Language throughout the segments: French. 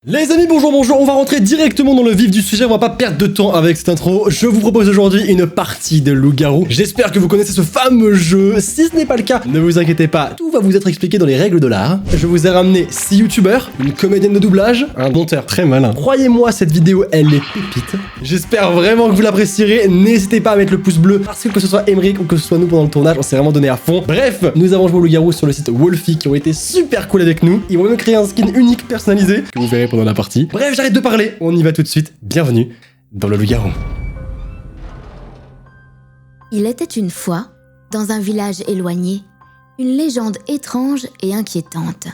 Les amis, bonjour, on va rentrer directement dans le vif du sujet, on va pas perdre de temps avec cette intro. Je vous propose aujourd'hui une partie de loup-garou. J'espère que vous connaissez ce fameux jeu. Si ce n'est pas le cas, ne vous inquiétez pas, tout va vous être expliqué dans les règles de l'art. Je vous ai ramené 6 youtubeurs, une comédienne de doublage, un monteur très malin. Croyez-moi, cette vidéo, elle est pépite. J'espère vraiment que vous l'apprécierez. N'hésitez pas à mettre le pouce bleu, parce que ce soit Emeric ou que ce soit nous pendant le tournage, on s'est vraiment donné à fond. Bref, nous avons joué au loup-garou sur le site Wolfie, qui ont été super cool avec nous. Ils vont même créer un skin unique personnalisé, que vous verrez pendant la partie. Bref, j'arrête de parler, on y va tout de suite. Bienvenue dans le loup-garou. Il était une fois, dans un village éloigné, une légende étrange et inquiétante.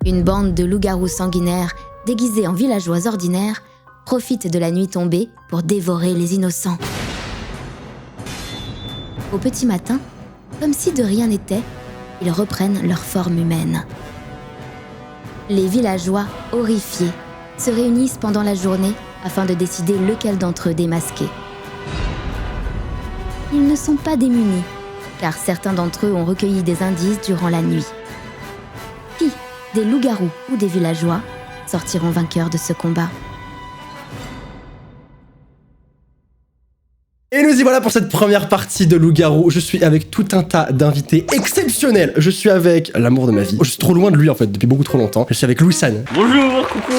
Une bande de loups-garous sanguinaires, déguisés en villageois ordinaires, profite de la nuit tombée pour dévorer les innocents. Au petit matin, comme si de rien n'était, ils reprennent leur forme humaine. Les villageois, horrifiés, se réunissent pendant la journée afin de décider lequel d'entre eux démasquer. Ils ne sont pas démunis, car certains d'entre eux ont recueilli des indices durant la nuit. Qui, des loups-garous ou des villageois, sortiront vainqueurs de ce combat? Et nous y voilà pour cette première partie de loup-garou. Je suis avec tout un tas d'invités exceptionnels. Je suis avec l'amour de ma vie. Je suis trop loin de lui en fait, depuis beaucoup trop longtemps. Je suis avec Louis-San. Bonjour, coucou.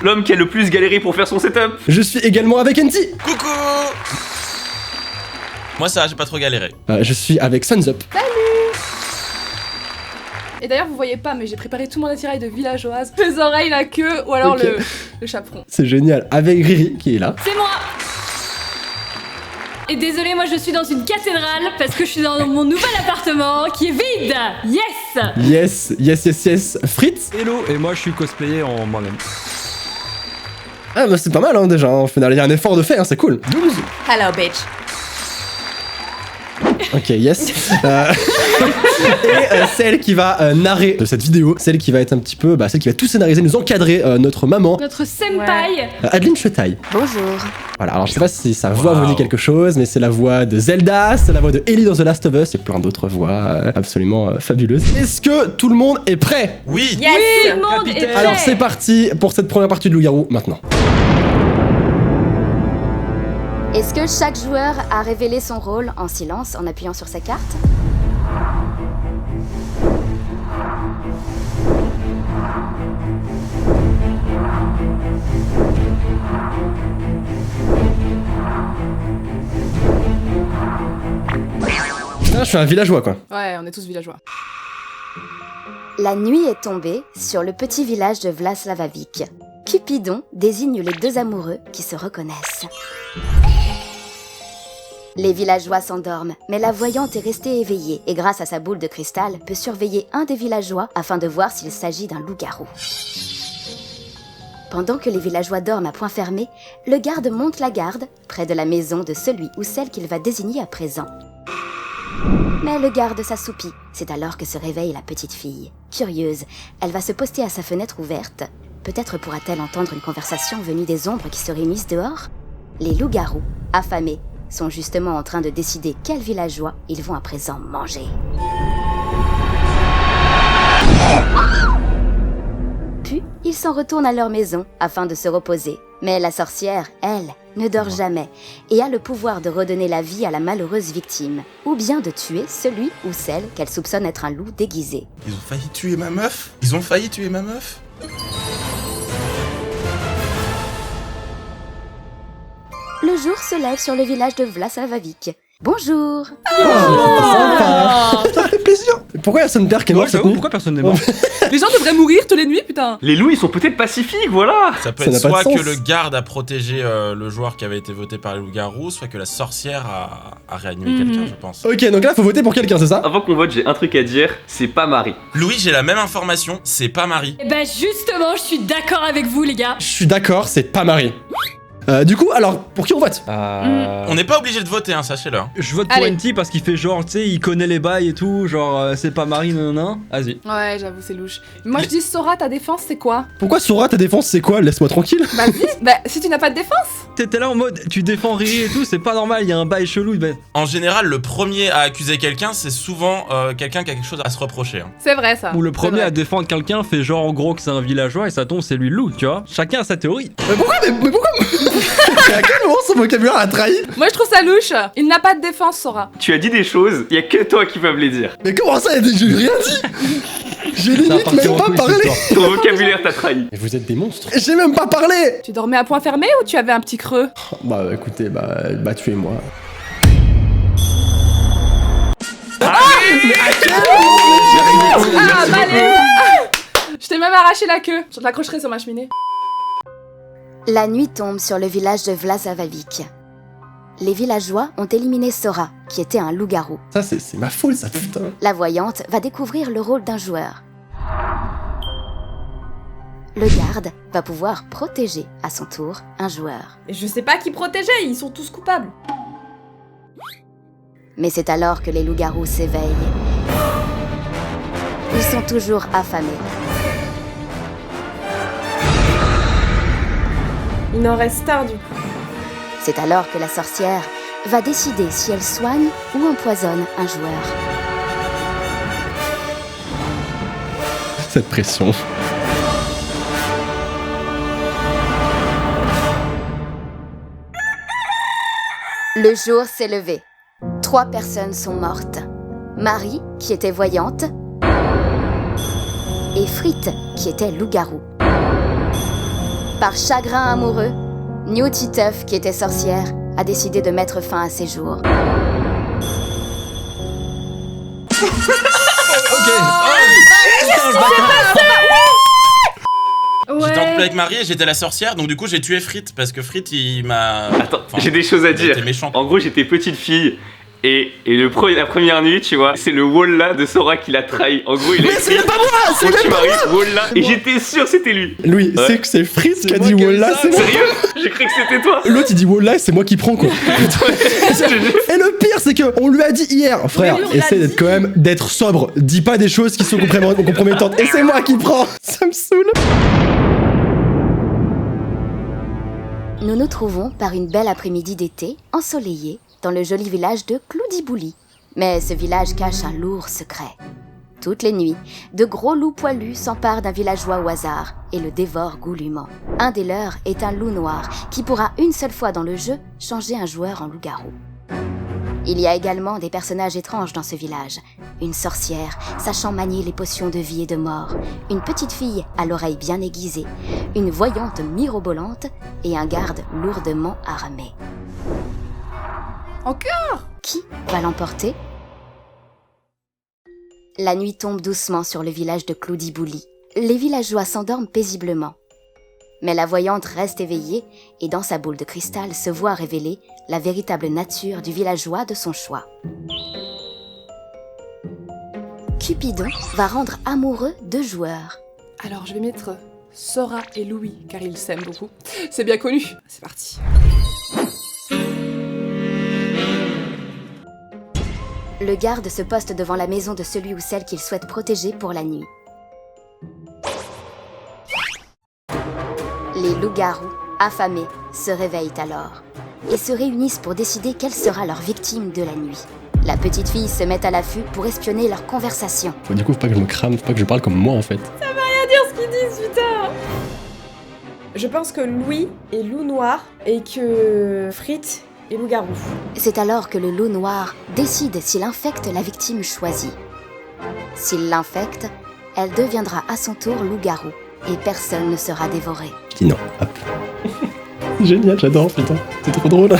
L'homme qui a le plus galéré pour faire son setup. Je suis également avec Enti. Coucou. Moi ça, j'ai pas trop galéré. Je suis avec Sunsup. Et d'ailleurs, vous voyez pas, mais j'ai préparé tout mon attirail de villageoise. Les oreilles, la queue, ou alors Ok. le chaperon. C'est génial. Avec Riri qui est là. C'est moi. Et désolé, moi je suis dans une cathédrale parce que je suis dans mon nouvel appartement qui est vide. Yes. Yes. Fritz. Hello, et moi je suis cosplayer en moi-même. Ah bah c'est pas mal hein, déjà. Au final, il y a un effort de fait, hein, c'est cool. 12. Hello, bitch. Ok, yes. Et celle qui va narrer de cette vidéo, celle qui va être un petit peu, celle qui va tout scénariser, nous encadrer, notre maman, Notre senpai. Adeline Chetaille. Bonjour. Voilà, alors je sais pas si sa voix vous dit quelque chose, mais c'est la voix de Zelda, c'est la voix de Ellie dans The Last of Us, et plein d'autres voix absolument fabuleuses. Est-ce que tout le monde est prêt? Oui. Yes. Tout le monde est prêt. Alors c'est parti pour cette première partie de loup-garou maintenant. Est-ce que chaque joueur a révélé son rôle en silence en appuyant sur sa carte? Putain, je suis un villageois quoi. Ouais, on est tous villageois. La nuit est tombée sur le petit village de Vlaslavavik. Cupidon désigne les deux amoureux qui se reconnaissent. Les villageois s'endorment, mais la voyante est restée éveillée et grâce à sa boule de cristal peut surveiller un des villageois afin de voir s'il s'agit d'un loup-garou. Pendant que les villageois dorment à point fermé, le garde monte la garde près de la maison de celui ou celle qu'il va désigner à présent. Mais le garde s'assoupit. C'est alors que se réveille la petite fille. Curieuse, elle va se poster à sa fenêtre ouverte. Peut-être pourra-t-elle entendre une conversation venue des ombres qui se réunissent dehors? Les loups-garous, affamés, sont justement en train de décider quels villageois ils vont à présent manger. Puis, ils s'en retournent à leur maison afin de se reposer. Mais la sorcière, elle, ne dort jamais et a le pouvoir de redonner la vie à la malheureuse victime, ou bien de tuer celui ou celle qu'elle soupçonne être un loup déguisé. Ils ont failli tuer ma meuf. Ils ont failli tuer ma meuf. Le jour se lève sur le village de Vlaslavavik. Bonjour! Sympa. Ça fait plaisir. Pourquoi il y a son père qui est mort cette nuit? Pourquoi personne n'est mort? Les gens devraient mourir toutes les nuits, putain. Les loups, ils sont peut-être pacifiques, voilà. Ça peut Ça être n'a pas de soit que sens. le garde a protégé le joueur qui avait été voté par les loups-garous, soit que la sorcière a réanimé quelqu'un, je pense. Ok, donc là faut voter pour quelqu'un, c'est ça? Avant qu'on vote, j'ai un truc à dire. C'est pas Marie. Louis, j'ai la même information, c'est pas Marie. Et bah justement, je suis d'accord avec vous les gars. Je suis d'accord, c'est pas Marie. Du coup, alors, pour qui on vote? On n'est pas obligé de voter, hein, sachez-le. Je vote pour Allez. NT parce qu'il fait genre, tu sais, il connaît les bails et tout, genre, c'est pas Marie, non. Vas-y. Ouais, j'avoue, c'est louche. Moi, je dis Sora, ta défense, c'est quoi? Pourquoi Sora, ta défense, c'est quoi? Laisse-moi tranquille. Vas-y. Bah, si tu n'as pas de défense. T'étais là en mode, tu défends Riri et tout, c'est pas normal, il y a un bail chelou. Ben... En général, le premier à accuser quelqu'un, c'est souvent quelqu'un qui a quelque chose à se reprocher. Hein. C'est vrai, ça. Ou le C'est premier vrai. à défendre quelqu'un fait genre en gros que c'est un villageois et ça tombe, c'est lui le loup, tu vois. Chacun a sa théorie. Mais pourquoi à quel moment son vocabulaire a trahi? Moi, je trouve ça louche. Il n'a pas de défense, Sora. Tu as dit des choses, y a que toi qui peuvent les dire. Mais comment ça, j'ai rien dit? J'ai limite même pas parlé. Ton vocabulaire t'a trahi. Mais vous êtes des monstres. J'ai même pas parlé. Tu dormais à point fermé ou tu avais un petit creux? Bah écoutez, bah tuez-moi. Ah, bah allez. Je t'ai même arraché la queue. Je te l'accrocherai sur ma cheminée. La nuit tombe sur le village de Vlasavavik. Les villageois ont éliminé Sora, qui était un loup-garou. Ça, c'est ma faute, ça, putain. La voyante va découvrir le rôle d'un joueur. Le garde va pouvoir protéger à son tour un joueur. Et je sais pas qui protéger, ils sont tous coupables. Mais c'est alors que les loups-garous s'éveillent. Ils sont toujours affamés. Il en reste un du coup. C'est alors que la sorcière va décider si elle soigne ou empoisonne un joueur. Cette pression. Le jour s'est levé. 3 personnes sont mortes. Marie, qui était voyante, et Frite, qui était loup-garou. Par chagrin amoureux, New Titeuf, qui était sorcière, a décidé de mettre fin à ses jours. J'étais en couple avec Marie et j'étais la sorcière, donc du coup j'ai tué Frite parce que Frite il m'a. Attends, Enfin, j'ai des choses à il dire. était méchant. En gros, j'étais petite fille. Et la première nuit, tu vois, c'est le Walla de Sora qui l'a trahi. En gros, il a Mais c'est même pas moi. C'est mon même petit pas mari, moi. Walla. Et j'étais sûr que c'était lui. Louis, Ouais. c'est que c'est Fritz qui a moi dit qui ai Wallah, ça, c'est moi. Sérieux? J'ai cru que c'était toi. L'autre il dit Wallah et c'est moi qui prends quoi. Et le pire c'est que on lui a dit hier, frère, Oui, on l'a essaie dit. d'être quand même d'être sobre, dis pas des choses qui sont compromettantes. Et c'est moi qui prends. Ça me saoule. Nous nous trouvons par une belle après-midi d'été, ensoleillée, dans le joli village de Cloudibouli. Mais ce village cache un lourd secret. Toutes les nuits, de gros loups poilus s'emparent d'un villageois au hasard et le dévorent goulûment. Un des leurs est un loup noir qui pourra une seule fois dans le jeu changer un joueur en loup-garou. Il y a également des personnages étranges dans ce village. Une sorcière, sachant manier les potions de vie et de mort, une petite fille à l'oreille bien aiguisée, une voyante mirobolante et un garde lourdement armé. Encore? Qui va l'emporter? La nuit tombe doucement sur le village de Cloudibouli. Les villageois s'endorment paisiblement. Mais la voyante reste éveillée et dans sa boule de cristal se voit révéler la véritable nature du villageois de son choix. Cupidon va rendre amoureux 2 joueurs. Alors, je vais mettre Sora et Louis, car ils s'aiment beaucoup. C'est bien connu. C'est parti. Le garde se poste devant la maison de celui ou celle qu'il souhaite protéger pour la nuit. Les loups-garous, affamés, se réveillent alors et se réunissent pour décider quelle sera leur victime de la nuit. La petite fille se met à l'affût pour espionner leur conversation. Du coup, faut pas que je me crame, faut pas que je parle comme moi en fait. Dire ce qu'ils disent, putain. Je pense que Louis est loup noir et que Frite est loup-garou. C'est alors que le loup noir décide s'il infecte la victime choisie. S'il l'infecte, elle deviendra à son tour loup-garou et personne ne sera dévoré. Je dis non, hop. C'est génial, j'adore, putain. C'est trop drôle.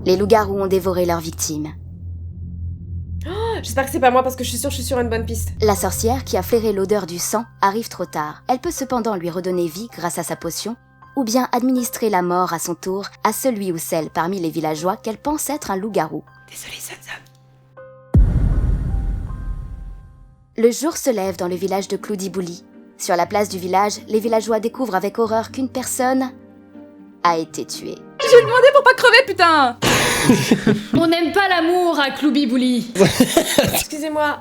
Les loups-garous ont dévoré leur victime. J'espère que c'est pas moi parce que je suis sûre sur une bonne piste. La sorcière, qui a flairé l'odeur du sang, arrive trop tard. Elle peut cependant lui redonner vie grâce à sa potion, ou bien administrer la mort à son tour à celui ou celle parmi les villageois qu'elle pense être un loup-garou. Désolée, Sam. Le jour se lève dans le village de Cloudibouli. Sur la place du village, les villageois découvrent avec horreur qu'une personne a été tuée. J'ai demandé pour pas crever, putain. On n'aime pas l'amour à Cloudibouli. Excusez-moi,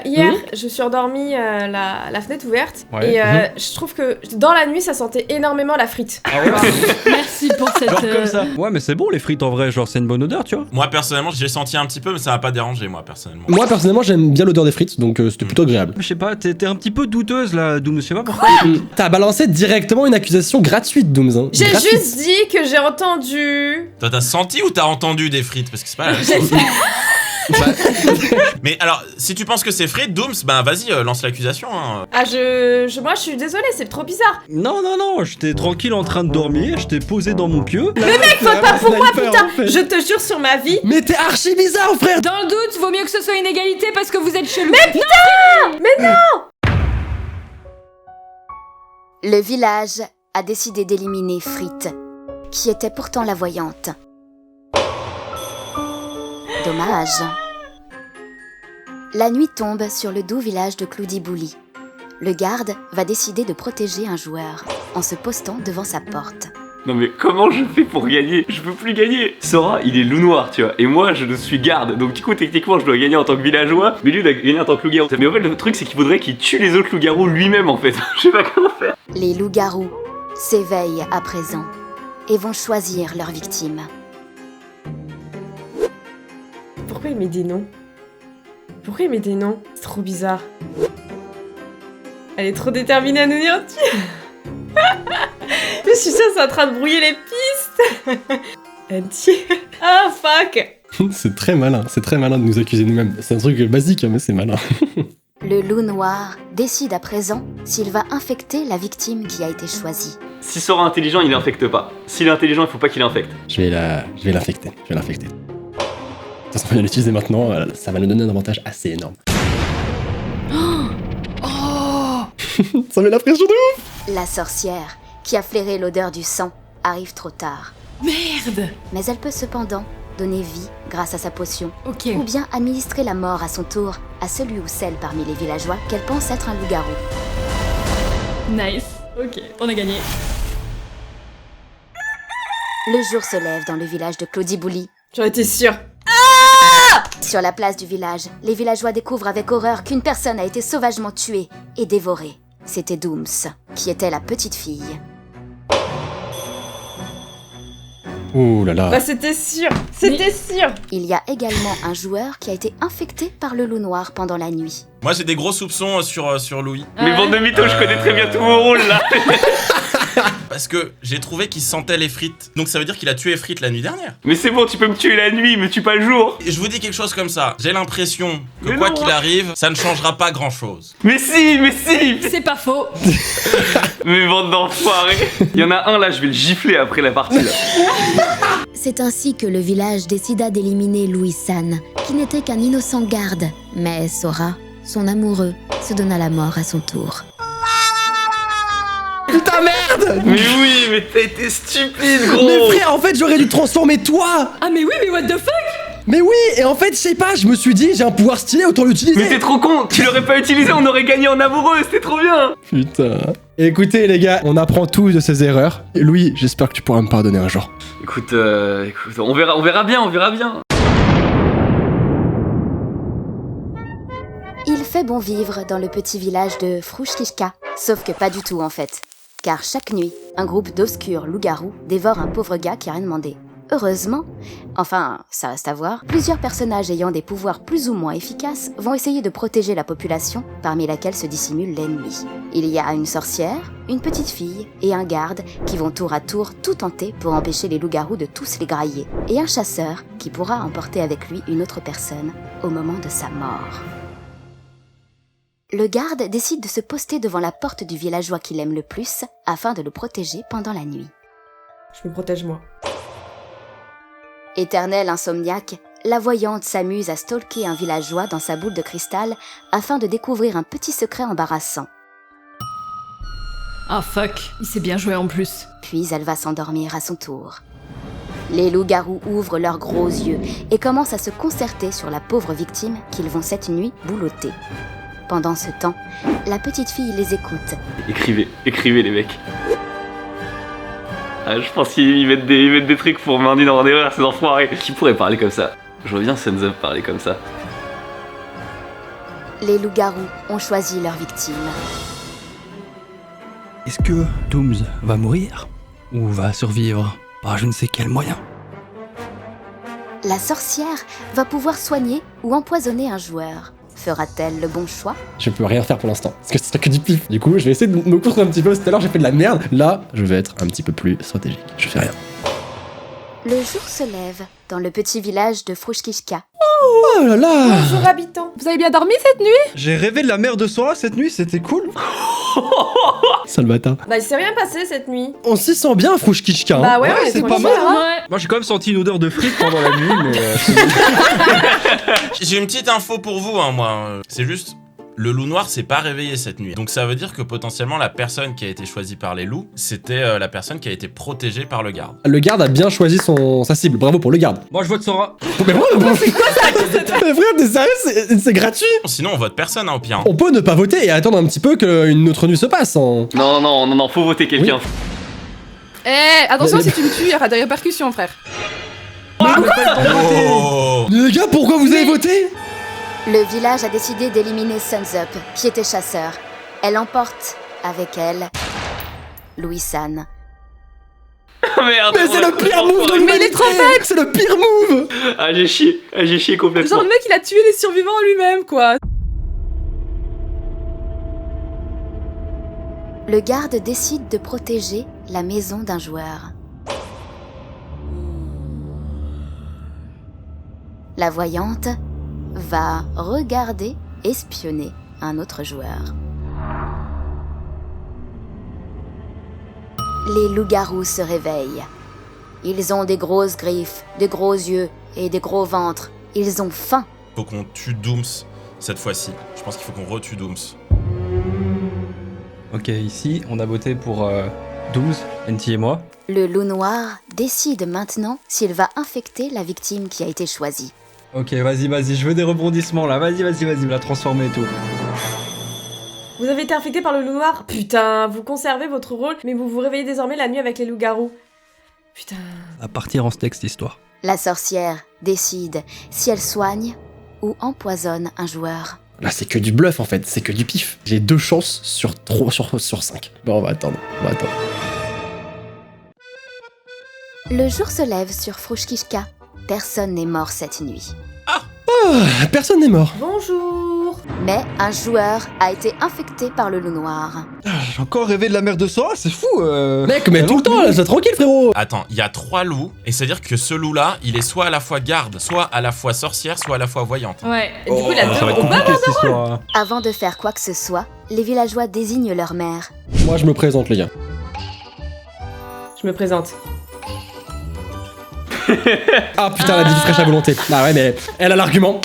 hier, je suis endormie la fenêtre ouverte. Ouais. Et je trouve que dans la nuit, ça sentait énormément la frite. Ah ouais. Merci pour cette... Genre comme ça. Ouais, mais c'est bon les frites en vrai, genre c'est une bonne odeur, tu vois. Moi, personnellement, j'ai senti un petit peu, mais ça m'a pas dérangé, moi, personnellement. Moi, personnellement, j'aime bien l'odeur des frites, donc c'était plutôt agréable. Je sais pas, t'es un petit peu douteuse là, Doom, je sais pas pourquoi. T'as balancé directement une accusation gratuite, Dooms. Hein. J'ai Gratuite. juste dit que j'ai entendu... Toi, t'as senti ou t'as entendu des frites? Parce que c'est pas la même chose. Mais alors, si tu penses que c'est frites, Dooms, bah vas-y, lance l'accusation. Hein. Ah, moi, je suis désolée, c'est trop bizarre. Non, non, non, j'étais tranquille en train de dormir, j'étais posé dans mon pieu. Mais mec, vote pas pour moi, putain. Je te jure sur ma vie. Mais t'es archi bizarre, frère. Dans le doute, vaut mieux que ce soit une égalité parce que vous êtes chelou. Mais putain. Mais non. Le village a décidé d'éliminer Frite, qui était pourtant la voyante. Dommage. La nuit tombe sur le doux village de Cloudibouli. Le garde va décider de protéger un joueur en se postant devant sa porte. Non mais comment je fais pour gagner? Je peux plus gagner. Sora, il est loup noir, tu vois. Et moi, je suis garde. Donc du coup, techniquement, je dois gagner en tant que villageois. Mais lui, il doit gagner en tant que loup-garou. Mais en fait, le truc, c'est qu'il faudrait qu'il tue les autres loups-garous lui-même, en fait. Je sais pas comment faire. Les loups-garous s'éveillent à présent et vont choisir leur victime. Pourquoi il met des noms? Pourquoi il met des noms? C'est trop bizarre. Elle est trop déterminée à nous dire Je suis sûre que c'est en train de brouiller les pistes. Elle dit... Ah, fuck. C'est très malin de nous accuser nous-mêmes. C'est un truc basique, hein, mais c'est malin. Le loup noir décide à présent s'il va infecter la victime qui a été choisie. Si Sora est intelligent, il infecte pas. S'il est intelligent, il faut pas qu'il infecte. Je vais l'infecter. De toute façon, on va l'utiliser maintenant, ça va nous donner un avantage assez énorme. Ça met la pression de ouf. La sorcière, qui a flairé l'odeur du sang, arrive trop tard. Merde. Mais elle peut cependant donner vie grâce à sa potion, Ok. ou bien administrer la mort à son tour à celui ou celle parmi les villageois qu'elle pense être un loup-garou. Nice. Ok, on a gagné. Le jour se lève dans le village de Cloudibouli. J'en étais sûre. Sur la place du village, les villageois découvrent avec horreur qu'une personne a été sauvagement tuée et dévorée. C'était Dooms, qui était la petite fille. Ouh là là. Bah c'était sûr. C'était sûr. Il y a également un joueur qui a été infecté par le loup noir pendant la nuit. Moi, j'ai des gros soupçons sur Louis. Mais bande de mythos, je connais très bien tout mon rôle là. Parce que j'ai trouvé qu'il sentait les frites. Donc ça veut dire qu'il a tué Frites la nuit dernière. Mais c'est bon, tu peux me tuer la nuit, me tue pas le jour. Et je vous dis quelque chose comme ça. J'ai l'impression que Mais quoi non. qu'il arrive, ça ne changera pas grand-chose. Mais si. C'est pas faux. Mais bande d'enfoirés. Il y en a un là, je vais le gifler après la partie là. C'est ainsi que le village décida d'éliminer Louis-San, qui n'était qu'un innocent garde. Mais Sora, son amoureux, se donna la mort à son tour. Putain, merde. Mais oui, mais t'as été stupide, gros. Mais frère, en fait, j'aurais dû transformer toi. Ah mais oui, mais what the fuck. Mais oui, et en fait, je sais pas, je me suis dit, j'ai un pouvoir stylé, autant l'utiliser. Mais t'es trop con, tu l'aurais pas utilisé, on aurait gagné en amoureux, c'était trop bien. Putain. Écoutez, les gars, on apprend tous de ses erreurs. Et Louis, j'espère que tu pourras me pardonner un jour. Écoute, on verra bien. Il fait bon vivre dans le petit village de Frushkishka, sauf que pas du tout en fait. Car chaque nuit, un groupe d'obscurs loups-garous dévore un pauvre gars qui a rien demandé. Heureusement, enfin, ça reste à voir, plusieurs personnages ayant des pouvoirs plus ou moins efficaces vont essayer de protéger la population, parmi laquelle se dissimule l'ennemi. Il y a une sorcière, une petite fille et un garde qui vont tour à tour tout tenter pour empêcher les loups-garous de tous les grailler, et un chasseur qui pourra emporter avec lui une autre personne au moment de sa mort. Le garde décide de se poster devant la porte du villageois qu'il aime le plus afin de le protéger pendant la nuit. Je me protège moi. Éternelle insomniaque, la voyante s'amuse à stalker un villageois dans sa boule de cristal afin de découvrir un petit secret embarrassant. Ah fuck, il s'est bien joué en plus. Puis elle va s'endormir à son tour. Les loups-garous ouvrent leurs gros yeux et commencent à se concerter sur la pauvre victime qu'ils vont cette nuit boulotter. Pendant ce temps, la petite fille les écoute. Écrivez les mecs. Ah, je pense qu'ils mettent des trucs pour m'induire en erreur, ces enfoirés. Qui pourrait parler comme ça? Je vois bien Sons Up parler comme ça. Les loups-garous ont choisi leur victime. Est-ce que Dooms va mourir? Ou va survivre par je ne sais quel moyen? La sorcière va pouvoir soigner ou empoisonner un joueur. Fera-t-elle le bon choix? Je peux rien faire pour l'instant, parce que ce serait que du pif. Du coup, je vais essayer de me couvrir un petit peu. Tout à l'heure, j'ai fait de la merde. Là, je vais être un petit peu plus stratégique. Je fais rien. Le jour se lève dans le petit village de Frushkishka. Oh là là! Bonjour habitants. Vous avez bien dormi cette nuit? J'ai rêvé de la mère de Sora cette nuit, c'était cool. Sale bâtard. Bah il s'est rien passé cette nuit. On s'y sent bien, Frushkishka. Hein. Bah ouais, c'est pas tranquille, mal. hein. Ouais. Moi j'ai quand même senti une odeur de frites pendant la nuit, mais J'ai une petite info pour vous, hein, moi. C'est juste, le loup noir s'est pas réveillé cette nuit. Donc ça veut dire que potentiellement la personne qui a été choisie par les loups, c'était la personne qui a été protégée par le garde. Le garde a bien choisi sa cible. Bravo pour le garde. moi je vote Sora. Mais c'est quoi ça? Mais frère, t'es sérieux? C'est gratuit. Sinon on vote personne, hein, au pire. On peut ne pas voter et attendre un petit peu qu'une autre nuit se passe. Hein. Non, faut voter quelqu'un. Attention, Mais- si tu me tues, il y aura des répercussions, frère. Oh. Les gars, pourquoi vous avez voté? Le village a décidé d'éliminer Sons Up, qui était chasseur. Elle emporte avec elle Louis-San. Merde. Mais c'est le pire move de Mais il est l'humanité. trop bête. C'est le pire move. Ah, j'ai chié complètement. Genre, le mec, il a tué les survivants lui-même, quoi. Le garde décide de protéger la maison d'un joueur. La voyante va regarder, espionner un autre joueur. Les loups-garous se réveillent. Ils ont des grosses griffes, des gros yeux et des gros ventres. Ils ont faim. Faut qu'on tue Dooms cette fois-ci. Je pense qu'il faut qu'on retue Dooms. Ok, ici on a voté pour 12, NT et moi. Le loup noir décide maintenant s'il va infecter la victime qui a été choisie. Ok, vas-y, je veux des rebondissements là, vas-y, la transformer et tout. Vous avez été infecté par le loup noir. Putain, vous conservez votre rôle, mais vous vous réveillez désormais la nuit avec les loups-garous. Putain. À partir en steak cette histoire. La sorcière décide si elle soigne ou empoisonne un joueur. Là, c'est que du bluff en fait, c'est que du pif. J'ai 2 chances sur 5. Bon, on va attendre. Le jour se lève sur Frushkishka. Personne n'est mort cette nuit. Personne n'est mort. Bonjour. Mais un joueur a été infecté par le loup noir. J'ai encore rêvé de la mère de Sora, c'est fou. Mec, mais tout le temps, là, c'est tranquille, frérot. Attends, il y a 3 loups, et c'est-à-dire que ce loup-là, il est soit à la fois garde, soit à la fois sorcière, soit à la fois voyante. Ouais. Et du coup, il a Ça va être deux. compliqué cette histoire. Avant de faire quoi que ce soit, les villageois désignent leur mère. Moi, je me présente, les gars. Je me présente. Ah putain, la bille fraîche à volonté. Ah ouais, mais elle a l'argument.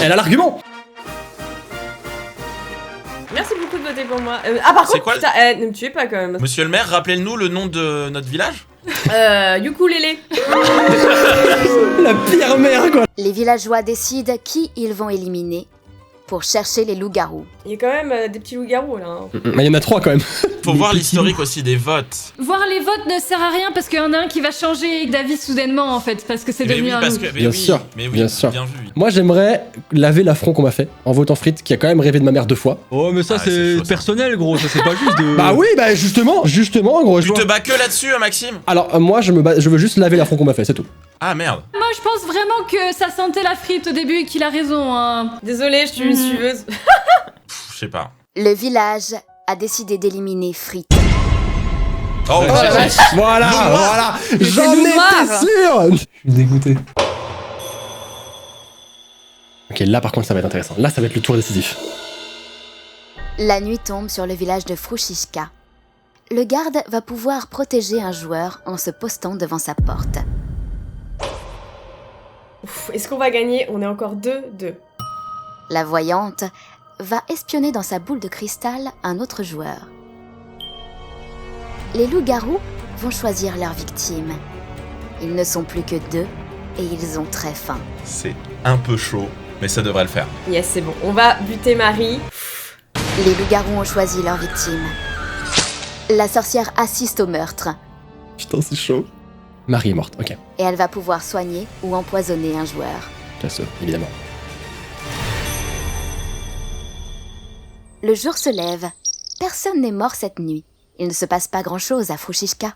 Merci beaucoup de voter pour moi. Par C'est contre, quoi putain, ne me tuez pas quand même. Monsieur le maire, rappelez-nous le nom de notre village. Ukulélé. La pire mère, quoi. Les villageois décident qui ils vont éliminer pour chercher les loups-garous. Il y a quand même des petits loups-garous là. hein. Mais il y en a 3 quand même. Faut voir l'historique aussi des votes. Voir les votes ne sert à rien parce qu'il y en a un qui va changer d'avis soudainement en fait, parce que c'est Mais devenu oui, un parce loup. que. Mais Bien oui, sûr, mais oui, bien sûr. Bien vu. Moi, j'aimerais laver l'affront qu'on m'a fait en votant Frites, qui a quand même rêvé de ma mère 2 fois. Oh, mais ça Ah, c'est c'est chaud, ça. personnel, gros, ça c'est pas juste de. Bah oui, bah justement, gros. Tu te bats que là-dessus, Maxime? Alors, moi, je veux juste laver l'affront qu'on m'a fait, c'est tout. Ah merde. Moi je pense vraiment que ça sentait la frite au début et qu'il a raison. Hein. Désolée, je suis une suiveuse. Je sais pas. Le village a décidé d'éliminer Frites. Oh, Oh la vache. Voilà. J'en loup noir. étais sûr. Je suis dégoûté. Ok, là par contre, ça va être intéressant. Là, ça va être le tour décisif. La nuit tombe sur le village de Frushkishka. Le garde va pouvoir protéger un joueur en se postant devant sa porte. Ouf, est-ce qu'on va gagner? On est encore 2-2. La voyante va espionner dans sa boule de cristal un autre joueur. Les loups-garous vont choisir leur victime. Ils ne sont plus que 2 et ils ont très faim. C'est un peu chaud, mais ça devrait le faire. Yes, c'est bon. On va buter Marie. Les loups-garous ont choisi leur victime. La sorcière assiste au meurtre Putain, c'est chaud. Marie est morte, ok. et elle va pouvoir soigner ou empoisonner un joueur. Classe, évidemment. Le jour se lève. Personne n'est mort cette nuit. Il ne se passe pas grand-chose à Frushishka.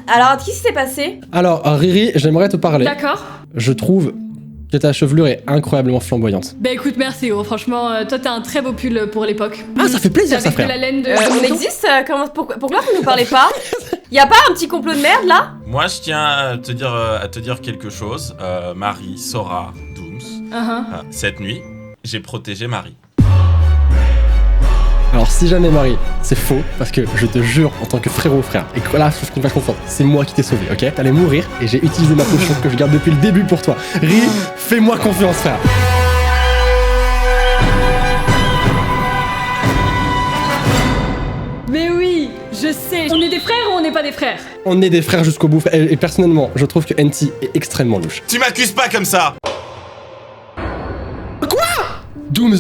Alors, qu'est-ce qui s'est passé? Alors, Riri, j'aimerais te parler. D'accord. Je trouve que ta chevelure est incroyablement flamboyante. Bah écoute, merci gros. Franchement, toi t'as un très beau pull pour l'époque. Ah, ça fait plaisir, ça, Avec de frère. la laine de On mouton. existe pourquoi vous nous parlez pas? Y a pas un petit complot de merde là? Moi, je tiens à te dire quelque chose. Marie, Sora, Dooms. Cette nuit, j'ai protégé Marie. Alors, si jamais Marie, c'est faux, parce que je te jure, en tant que frérot frère, et que là, je trouve qu'on va confondre, c'est moi qui t'ai sauvé, ok? T'allais mourir, et j'ai utilisé ma potion que je garde depuis le début pour toi. Riri, fais-moi confiance, frère. Mais oui, je sais. On est des frères ou on n'est pas des frères? On est des frères jusqu'au bout, et personnellement, je trouve que NT est extrêmement louche. Tu m'accuses pas comme ça! Dooms!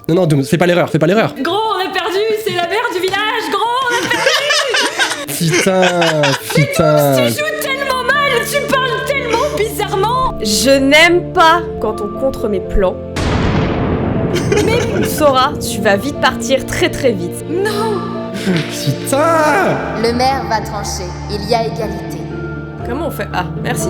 Non, Dooms, fais pas l'erreur. Gros, on a perdu. C'est la mère du village. Gros, on a perdu. Putain. Tu joues tellement mal. Tu parles tellement bizarrement. Je n'aime pas quand on contre mes plans. Mais Sora, tu vas vite partir très très vite. Putain. Le maire va trancher. Il y a égalité. Comment on fait? Ah, merci.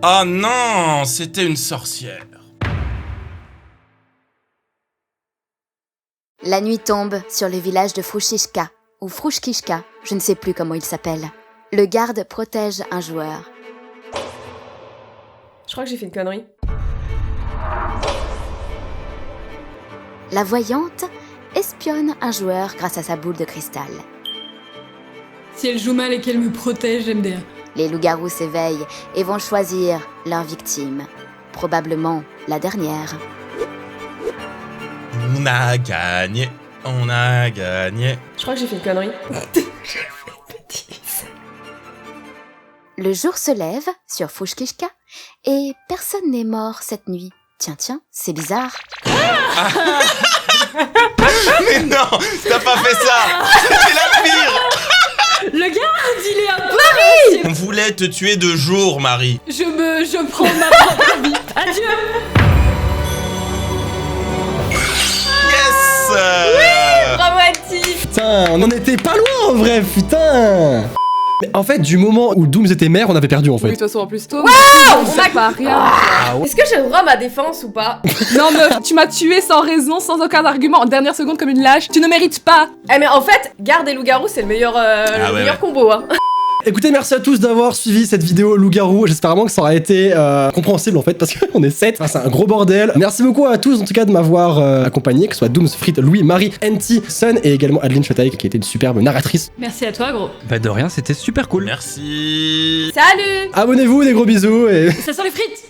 Oh non, c'était une sorcière. La nuit tombe sur le village de Frushishka, ou Frushkishka, je ne sais plus comment il s'appelle. Le garde protège un joueur. Je crois que j'ai fait une connerie. La voyante espionne un joueur grâce à sa boule de cristal. Si elle joue mal et qu'elle me protège, j'aime bien. Les loups-garous s'éveillent et vont choisir leur victime. Probablement la dernière. On a gagné. Je crois que j'ai fait une connerie. Le jour se lève sur Frushkishka et personne n'est mort cette nuit. Tiens, c'est bizarre. Mais non, t'as pas fait ça. C'est la pire. Le garde, il est un peu... On voulait te tuer de jour, Marie. Je prends ma propre vie. Adieu. Yes. Dramatique. Putain, on en était pas loin en vrai, putain. Mais en fait, du moment où Dooms était maire, on avait perdu en Oui, fait. de toute façon, en plus, toi, on on sait pas rien. Est-ce que j'ai le droit à ma défense ou pas? Non, meuf, tu m'as tué sans raison, sans aucun argument, en dernière seconde comme une lâche. Tu ne mérites pas. Eh mais en fait, garde et loup-garou, c'est le meilleur, ouais. combo, hein. Écoutez, merci à tous d'avoir suivi cette vidéo loup-garou. J'espère vraiment que ça aura été compréhensible en fait, parce qu'on est 7. Enfin, c'est un gros bordel. Merci beaucoup à tous en tout cas de m'avoir accompagné, que ce soit Dooms, Frit, Louis, Marie, NT, Sun et également Adeline Chataïk qui a été une superbe narratrice. Merci à toi, gros. Bah de rien, c'était super cool. Merci. Salut. Abonnez-vous, des gros bisous et... Ça sent les frites.